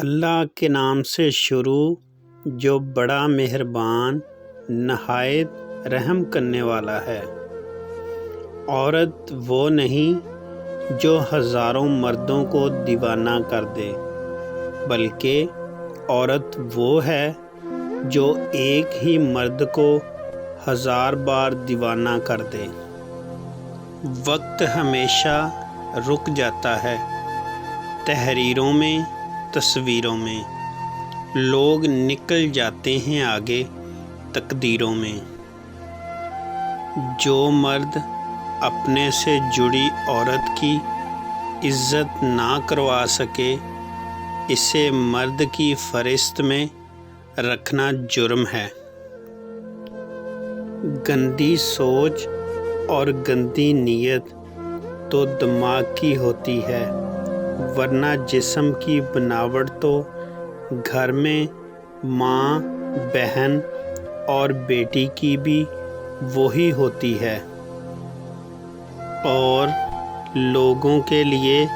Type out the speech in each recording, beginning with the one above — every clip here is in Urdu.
اللہ کے نام سے شروع جو بڑا مہربان نہایت رحم کرنے والا ہے۔ عورت وہ نہیں جو ہزاروں مردوں کو دیوانہ کر دے، بلکہ عورت وہ ہے جو ایک ہی مرد کو 1000 بار دیوانہ کر دے۔ وقت ہمیشہ رک جاتا ہے، تحریروں میں، تصویروں میں، لوگ نکل جاتے ہیں آگے تقدیروں میں۔ جو مرد اپنے سے جڑی عورت کی عزت نہ کروا سکے، اسے مرد کی فہرست میں رکھنا جرم ہے۔ گندی سوچ اور گندی نیت تو دماغ کی ہوتی ہے، ورنہ جسم کی بناوٹ تو گھر میں ماں، بہن اور بیٹی کی بھی وہی ہوتی ہے۔ اور لوگوں کے لیے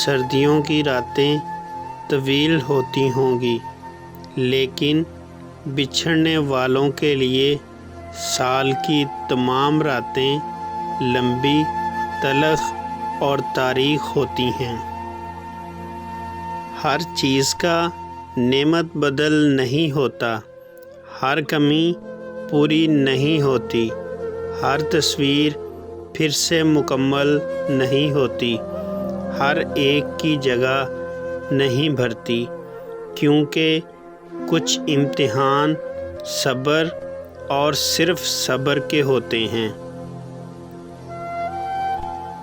سردیوں کی راتیں طویل ہوتی ہوں گی، لیکن بچھڑنے والوں کے لیے سال کی تمام راتیں لمبی، تلخ اور تاریک ہوتی ہیں۔ ہر چیز کا نعمت بدل نہیں ہوتا، ہر کمی پوری نہیں ہوتی، ہر تصویر پھر سے مکمل نہیں ہوتی، ہر ایک کی جگہ نہیں بھرتی، کیونکہ کچھ امتحان صبر اور صرف صبر کے ہوتے ہیں۔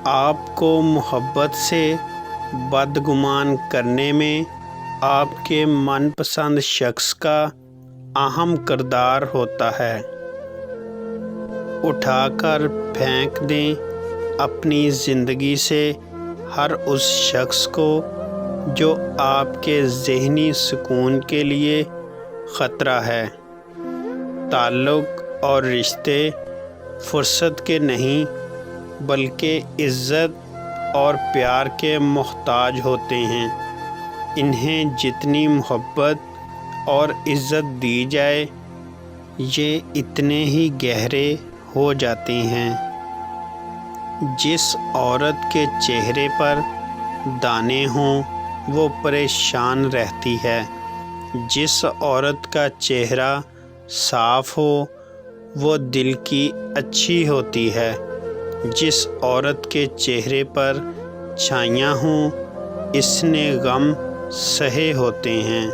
آپ کو محبت سے بدگمان کرنے میں آپ کے من پسند شخص کا اہم کردار ہوتا ہے۔ اٹھا کر پھینک دیں اپنی زندگی سے ہر اس شخص کو جو آپ کے ذہنی سکون کے لیے خطرہ ہے۔ تعلق اور رشتے فرصت کے نہیں، بلکہ عزت اور پیار کے محتاج ہوتے ہیں۔ انہیں جتنی محبت اور عزت دی جائے، یہ اتنے ہی گہرے ہو جاتے ہیں۔ جس عورت کے چہرے پر دانے ہوں وہ پریشان رہتی ہے، جس عورت کا چہرہ صاف ہو وہ دل کی اچھی ہوتی ہے، جس عورت کے چہرے پر چھائیاں ہوں اس نے غم سہے ہوتے ہیں۔